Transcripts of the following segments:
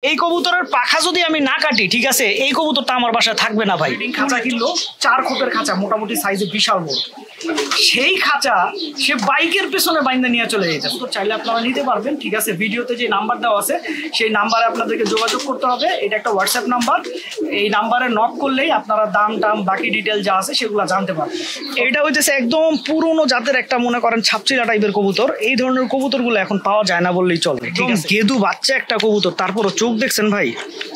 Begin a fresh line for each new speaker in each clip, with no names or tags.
এই কবুতরের পাখা যদি আমি না কাটি, ঠিক আছে, এই কবুতরটা আমার বাসায় থাকবে না ভাই। খাঁচা কিনলো 4 ফুটের খাঁচা, মোটামুটি সাইজে বিশাল বড়। সেই খাঁচা সে বাইকের পেছনে বাইন্দা নিয়ে চলে যেতে। তো চাইলে আপনারা নিতে পারবেন, ঠিক আছে। ভিডিওতে যে নাম্বার দেওয়া আছে সেই নাম্বারে আপনাদেরকে যোগাযোগ করতে হবে। এটা একটা হোয়াটসঅ্যাপ নাম্বার। এই নাম্বারে নক করলেই আপনারা দাম টাম বাকি ডিটেল যা আছে সেগুলো জানতে পারবেন। এটা হইতেছে একদম পুরনো জাতের একটা, মনে করেন ছাপচিলা টাইপের কবুতর। এই ধরনের কবুতরগুলো এখন পাওয়া যায় না বললেই চলে, ঠিক আছে। গেদু বাচ্চা একটা কবুতর, তারপরও চোখ দেখছেন ভাই।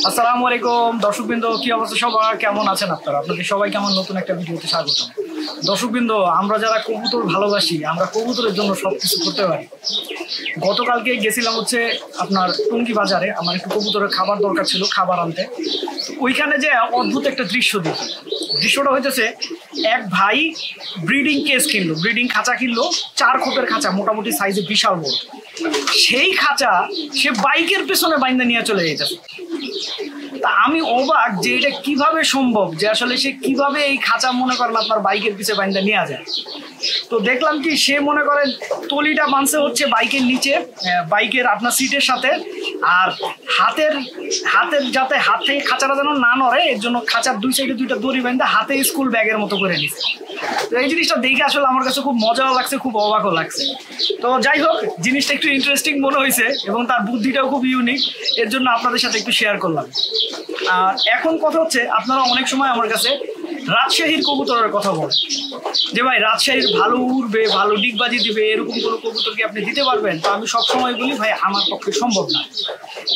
আসসালামু আলাইকুম দর্শকবৃন্দ, কি অবস্থা সবার, কেমন আছেন আপনারা? আপনাদের সবাইকে আমার নতুন একটা ভিডিওতে স্বাগতম। দর্শকবৃন্দ, আমরা যারা কবুতর ভালোবাসি, আমরা কবুতরের জন্য সবকিছু করতে পারি। গতকালকে গেছিলাম হচ্ছে আপনার টঙ্গী বাজারে, আমার একটু কবুতরের খাবার দরকার ছিল, খাবার আনতে। ওইখানে যে অদ্ভুত একটা দৃশ্য দেখি। দৃশ্যটা হইতেছে এক ভাই ব্রিডিং কেস কিনলো, ব্রিডিং খাঁচা কিনলো, 4 ফুটের খাঁচা, মোটামুটি সাইজে বিশাল বড়। সেই খাঁচা সে বাইকের পেছনে বাইন্দা নিয়ে চলে যেতেছে। তা আমি অবাক যে এটা কিভাবে সম্ভব, যে আসলে সে কিভাবে এই খাঁচা মনে করেন আপনার বাইকের পিছে বাইন্দা নিয়ে যায়। তো দেখলাম কি, সে মনে করেন তলিটা বাঁধছে হচ্ছে বাইকের নিচে, বাইকের আপনার সিটের সাথে, আর হাতের যাতে হাত থেকে খাঁচাটা যেন না নড়ে এর জন্য খাঁচার 2 সাইডে 2টা দড়ি বাঁধা হাতে স্কুল ব্যাগের মতো করে নিচ্ছে। তো এই জিনিসটা দেখে আসলে আমার কাছে খুব মজাও লাগছে, খুব অবাকও লাগছে। তো যাই হোক, জিনিসটা একটু ইন্টারেস্টিং মনে হয়েছে এবং তার বুদ্ধিটাও খুব ইউনিক, এর জন্য আপনাদের সাথে একটু শেয়ার করলাম। আর এখন কথা হচ্ছে, আপনারা অনেক সময় আমার কাছে রাজশাহীর কবুতরের কথা বলেন যে ভাই রাজশাহীর ভালো উড়বে, ভালো ডিগবাজি দিবে, এরকম কোনো কবুতর কি আপনি দিতে পারবেন? তো আমি সবসময় বলি ভাই আমার পক্ষে সম্ভব না,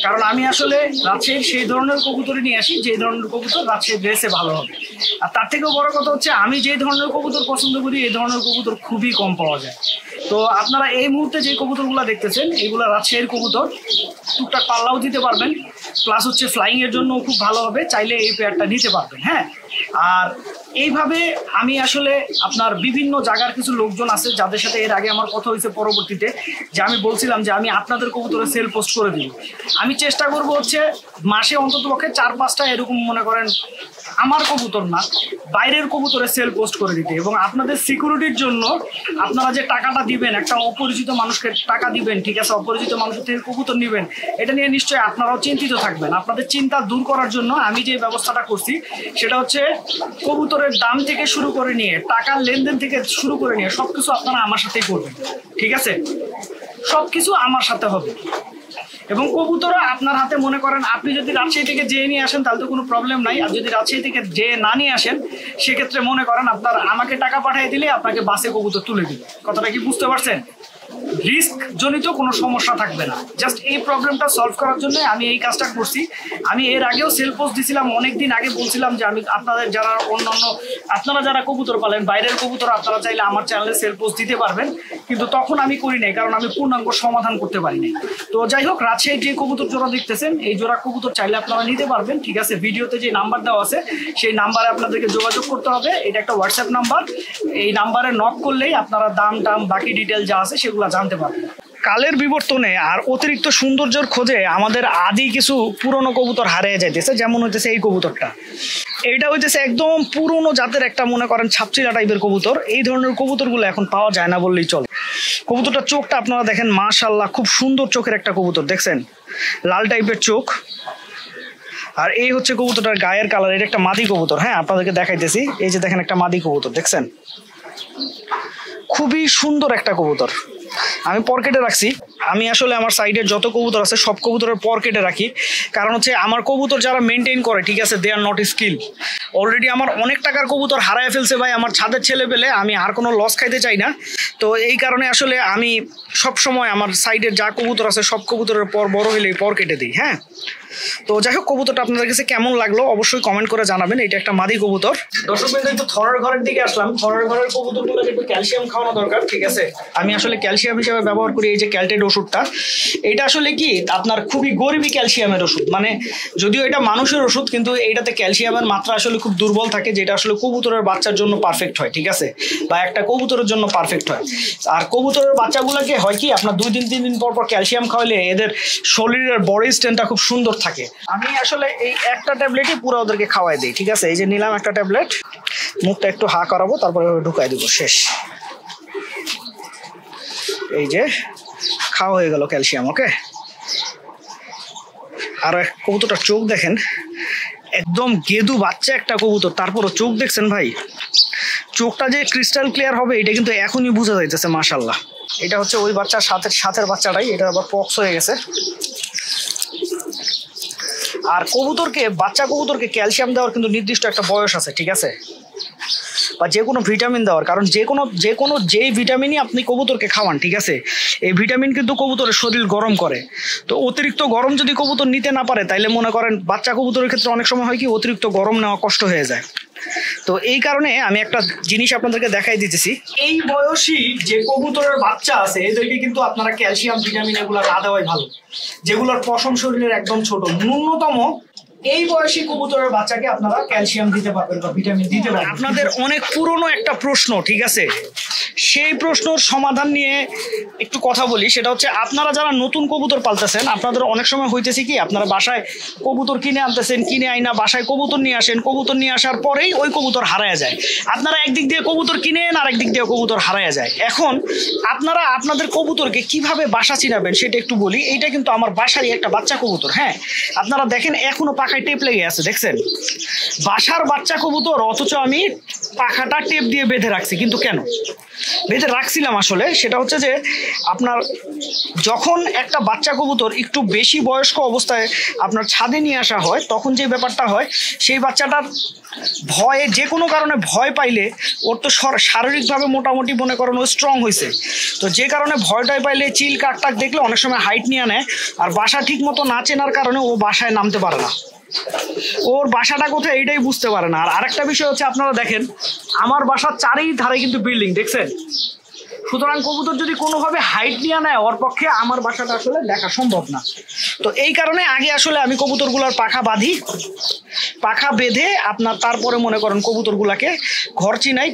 কারণ আমি আসলে রাজশাহীর সেই ধরনের কবুতরই নিয়ে আসি যে ধরনের কবুতর রাজশাহীর রেসে ভালো হবে। আর তার থেকেও বড় কথা হচ্ছে, আমি যে ধরনের কবুতর পছন্দ করি এই ধরনের কবুতর খুবই কম পাওয়া যায়। তো আপনারা এই মুহূর্তে যে কবুতরগুলো দেখতেছেন এইগুলো রাজশাহীর কবুতর, টুকটাক পাল্লাও দিতে পারবেন, প্লাস হচ্ছে ফ্লাইং এর জন্য খুব ভালো হবে, চাইলে এই পেয়ারটা নিতে পারবেন। হ্যাঁ, আর এইভাবে আমি আসলে আপনার বিভিন্ন জায়গার কিছু লোকজন আছে যাদের সাথে এর আগে আমার কথা হয়েছে পরবর্তীতে, যে আমি বলছিলাম যে আমি আপনাদের কবুতরে সেল পোস্ট করে দিব। আমি চেষ্টা করব হচ্ছে মাসে অন্তত পক্ষে 4-5টা এরকম মনে করেন আমার কবুতর না বাইরের কবুতরে সেল পোস্ট করে দিতে। এবং আপনাদের সিকিউরিটির জন্য আপনারা যে টাকাটা দিবেন, একটা অপরিচিত মানুষকে টাকা দিবেন, ঠিক আছে, অপরিচিত মানুষের থেকে কবুতর নেবেন, এটা নিয়ে নিশ্চয়ই আপনারাও চিন্তিত থাকবেন। আপনাদের চিন্তা দূর করার জন্য আমি যে ব্যবস্থাটা করছি সেটা হচ্ছে কবুতরের দাম থেকে শুরু করে নিয়ে টাকার লেনদেন থেকে শুরু করে নিয়ে সবকিছু আপনারা আমার সাথেই করবেন, ঠিক আছে। সবকিছু আমার সাথে হবে। এবং কবুতরও আপনার হাতে, মনে করেন আপনি যদি রাজশাহী থেকে যেয়ে নিয়ে আসেন তাহলে তো কোনো প্রবলেম নাই, আর যদি রাজশাহী থেকে যেয়ে না নিয়ে আসেন সেক্ষেত্রে মনে করেন আপনার আমাকে টাকা পাঠিয়ে দিলে আপনাকে বাসে কবুতর তুলে দিবে। কথাটা কি বুঝতে পারছেন? রিস্ক জনিত কোনো সমস্যা থাকবে না। জাস্ট এই প্রবলেমটা সলভ করার জন্য আমি এই কাজটা করছি। আমি এর আগেও সেল পোস্ট দিছিলাম, অনেকদিন আগে বলছিলাম যে আমি আপনাদের যারা অন্যান্য আপনারা যারা কবুতর পালেন বাইরের কবুতর, আপনারা চাইলে আমার চ্যানেলে সেল পোস্ট দিতে পারবেন, কিন্তু তখন আমি করি নাই কারণ আমি পূর্ণাঙ্গ সমাধান করতে পারি নাই। তো যাই হোক, রাজশাহীর যে কবুতর জোড়া দেখতেছেন এই জোড়া কবুতর চাইলে আপনারা নিতে পারবেন, ঠিক আছে। ভিডিওতে যে নাম্বার দেওয়া আছে সেই নাম্বারে আপনাদেরকে যোগাযোগ করতে হবে। এটা একটা হোয়াটসঅ্যাপ নাম্বার। এই নাম্বারে নক করলেই আপনারা দাম টাম বাকি ডিটেল যা আছে সেগুলো জানতে পারবেন। কালের বিবর্তনে আর অতিরিক্ত সৌন্দর্যের খোঁজে আমাদের আদি কিছু পুরনো কবুতর হারিয়ে যাইতেছে, যেমন হইতেছে এই কবুতরটা। এইটা হইতেছে একদম পুরনো জাতের একটা, মনে করেন ছাপচিলা টাইপের কবুতর। এই ধরনের কবুতরগুলো এখন পাওয়া যায় না বললেই চলে। কবুতরটার চোখটা আপনারা দেখেন, মাশাআল্লাহ খুব সুন্দর চোখের একটা কবুতর, দেখছেন লাল টাইপের চোখ। আর এই হচ্ছে কবুতরটার গায়ের কালার। এটা একটা মাদি কবুতর। হ্যাঁ, আপনাদেরকে দেখাইতেছি, এই যে দেখেন একটা মাদি কবুতর, দেখছেন খুবই সুন্দর একটা কবুতর। আমি পকেটে রাখছি। আমি আসলে আমার সাইডের যত কবুতর আছে সব কবুতরের পকেটে রাখি, কারণ হচ্ছে আমার কবুতর যারা মেনটেন করে, ঠিক আছে, দে আর নট স্কিল। অলরেডি আমার অনেক টাকার কবুতর হারায় ফেলছে ভাই আমার ছাদের ছেলে পেলে, আমি আর কোনো লস খাইতে চাই না। তো এই কারণে আসলে আমি সব সময় আমার সাইডের যা কবুতর আছে সব কবুতরের পর বড় হলে পর কেটে দিই। হ্যাঁ, তো যাই হোক, কবুতরটা আপনাদের কাছে কেমন লাগলো অবশ্যই কমেন্ট করে জানাবেন। এটা একটা মাদি কবুতর। দর্শক বন্ধু, একটু থরের ঘরের দিকে আসলাম। থরের ঘরের কবুতরগুলোকে একটু ক্যালসিয়াম খাওয়ানো দরকার, ঠিক আছে। আমি আসলে ক্যালসিয়াম হিসেবে ব্যবহার করি এই যে ক্যালটেড ওষুধটা। এটা আসলে কি আপনার খুবই গরিবী ক্যালসিয়ামের ওষুধ, মানে যদিও এটা মানুষের ওষুধ কিন্তু এইটাতে ক্যালসিয়ামের মাত্রা আসলে খুব দুর্বল থাকে, যেটা আসলে কবুতরের বাচ্চার জন্য পারফেক্ট হয়, ঠিক আছে, বা একটা কবুতরের জন্য পারফেক্ট হয়। আর কবুতরের বাচ্চাগুলোকে হয় কি আপনার 2-3 দিন পর পর ক্যালসিয়াম খাওয়ালে এদের শরীরের বডি স্ট্রেংথটা খুব সুন্দর থাকে। আমি আসলে এই একটা ট্যাবলেটই পুরো ওদেরকে খাওয়াই দিই, ঠিক আছে। এই যে নিলাম একটা ট্যাবলেট, মুখটা একটু হা করাবো, তারপরে ঢুকাই দেবো, শেষ। এই যে খাওয়া হয়ে গেল ক্যালসিয়াম, ওকে। আর কবুতরটার চোখ দেখেন, একদম গেদু বাচ্চা একটা কবুতর, তারপরও চোখ দেখছেন ভাই, চোখটা যে ক্রিস্টাল ক্লিয়ার হবে এটা কিন্তু এখনই বোঝা যাইতেছে। মাশাআল্লাহ, এটা হচ্ছে ওই বাচ্চার সাথের বাচ্চাটাই, এটা আবার পক্স হয়ে গেছে। আর বাচ্চা কবুতরকে ক্যালসিয়াম দেওয়ার কিন্তু নির্দিষ্ট একটা বয়স আছে, ঠিক আছে, বা যে কোনো ভিটামিন দেওয়ার, কারণ যেই ভিটামিনই আপনি কবুতরকে খাওয়ান, ঠিক আছে, এই ভিটামিন কিন্তু কবুতরের শরীর গরম করে। তো অতিরিক্ত গরম যদি কবুতর নিতে না পারে, তাইলে মনে করেন বাচ্চা কবুতরের ক্ষেত্রে অনেক সময় হয় কি অতিরিক্ত গরম নেওয়া কষ্ট হয়ে যায়। তো এই কারণে আমি একটা জিনিস আপনাদেরকে দেখাই দিতেছি, এই বয়সী যে কবুতরের বাচ্চা আছে এদেরকে কিন্তু আপনারা ক্যালসিয়াম ভিটামিন এগুলো না দেওয়াই ভালো, যেগুলোর পশম শরীরের একদম ছোট। ন্যূনতম এই বয়সী কবুতরের বাচ্চাকে আপনারা ক্যালসিয়াম দিতে পারবেন বা ভিটামিন দিতে পারবেন। আপনাদের অনেক পুরনো একটা প্রশ্ন, ঠিক আছে, সেই প্রশ্নের সমাধান নিয়ে একটু কথা বলি। সেটা হচ্ছে আপনারা যারা নতুন কবুতর পালতেছেন, আপনাদের অনেক সময় হইতেছে কি আপনারা বাসায় কবুতর কিনে আনতেছেন, কিনে আইনা বাসায় কবুতর নিয়ে আসেন, কবুতর নিয়ে আসার পরেই ওই কবুতর হারায় যায়। আপনারা একদিক দিয়ে কবুতর কিনেন আর একদিক দিয়ে কবুতর হারায় যায়। এখন আপনারা আপনাদের কবুতরকে কিভাবে বাসা চিনাবেন সেটা একটু বলি। এইটা কিন্তু আমার বাসারই একটা বাচ্চা কবুতর। হ্যাঁ, আপনারা দেখেন এখনো পাখায় টেপ লেগে আছে, দেখছেন, বাসার বাচ্চা কবুতর, অথচ আমি পাখাটা টেপ দিয়ে বেঁধে রাখছি। কিন্তু কেন বেঁধে রাখছিলাম আসলে সেটা হচ্ছে যে আপনার যখন একটা বাচ্চা কবুতর একটু বেশি বয়স্ক অবস্থায় আপনার ছাদে নিয়ে আসা হয়, তখন যে ব্যাপারটা হয়, সেই বাচ্চাটার ভয়ে, যে কোনো কারণে ভয় পাইলে, ওর তো শারীরিকভাবে মোটামুটি মনে করেন ও স্ট্রং হয়েছে, তো যে কারণে ভয়টাই পাইলে চিল কাকটাক দেখলে অনেক সময় হাইট নিয়ে নেয়, আর বাসা ঠিক মতো না চেনার কারণে ও বাসায় নামতে পারে না, ওর বাসাটা কোথায় এইটাই বুঝতে পারে না। আর আরেকটা বিষয় হচ্ছে, আপনারা দেখেন আমার বাসার চারিধারে কিন্তু বিল্ডিং, দেখছেন, সুতরাং কবুতর যদি কোনোভাবে হাইট নিয়ে নেয়, ওর পক্ষে আমার বাসাটা আসলে দেখা সম্ভব না। তো এই কারণে আগে আসলে আমি কবুতরগুলোর পাখা বাঁধি, পাখা বেঁধে আপনার তারপরে মনে করেন কবুতরগুলাকে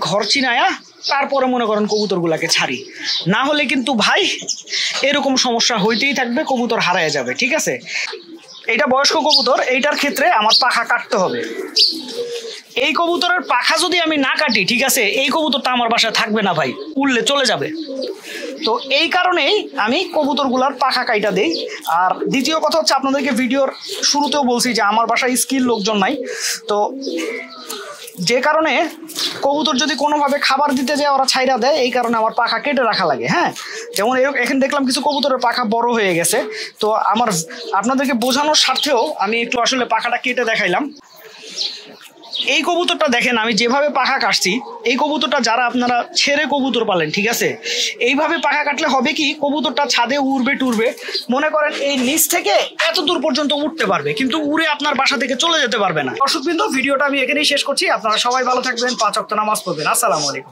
ঘর চিনায়া তারপরে মনে করেন কবুতরগুলাকে ছাড়ি। না হলে কিন্তু ভাই এরকম সমস্যা হইতেই থাকবে, কবুতর হারায় যাবে, ঠিক আছে। এইটা বয়স্ক কবুতর, এইটার ক্ষেত্রে আমার পাখা কাটতে হবে। এই কবুতরের পাখা যদি আমি না কাটি, ঠিক আছে, এই কবুতরটা আমার বাসায় থাকবে না ভাই, উড়লে চলে যাবে। তো এই কারণেই আমি কবুতরগুলার পাখা কাইটা দেই। আর দ্বিতীয় কথা হচ্ছে, আপনাদেরকে ভিডিওর শুরুতেও বলছি যে আমার বাসায় স্কিল লোকজন নাই, তো যে কারণে কবুতর যদি কোনোভাবে খাবার দিতে যায় ওরা ছাইরা দেয়, এই কারণে আমার পাখা কেটে রাখা লাগে। হ্যাঁ, যেমন এখানে দেখলাম কিছু কবুতরের পাখা বড় হয়ে গেছে, তো আপনাদেরকে বোঝানোর স্বার্থেও আমি একটু আসলে পাখাটা কেটে দেখাইলাম। এই কবুতরটা দেখেন আমি যেভাবে পাখা কাটছি, এই কবুতরটা যারা আপনারা ছেড়ে কবুতর পালেন, ঠিক আছে, এইভাবে পাখা কাটলে হবে কি, কবুতরটা ছাদে উড়বে টুরবে, মনে করেন এই নিচ থেকে এত দূর পর্যন্ত উঠতে পারবে, কিন্তু উড়ে আপনার বাসা থেকে চলে যেতে পারবে না। দর্শকবৃন্দ, ভিডিওটা আমি এখানেই শেষ করছি। আপনারা সবাই ভালো থাকবেন, 5 ওয়াক্ত নামাজ পড়বেন। আসসালামু আলাইকুম।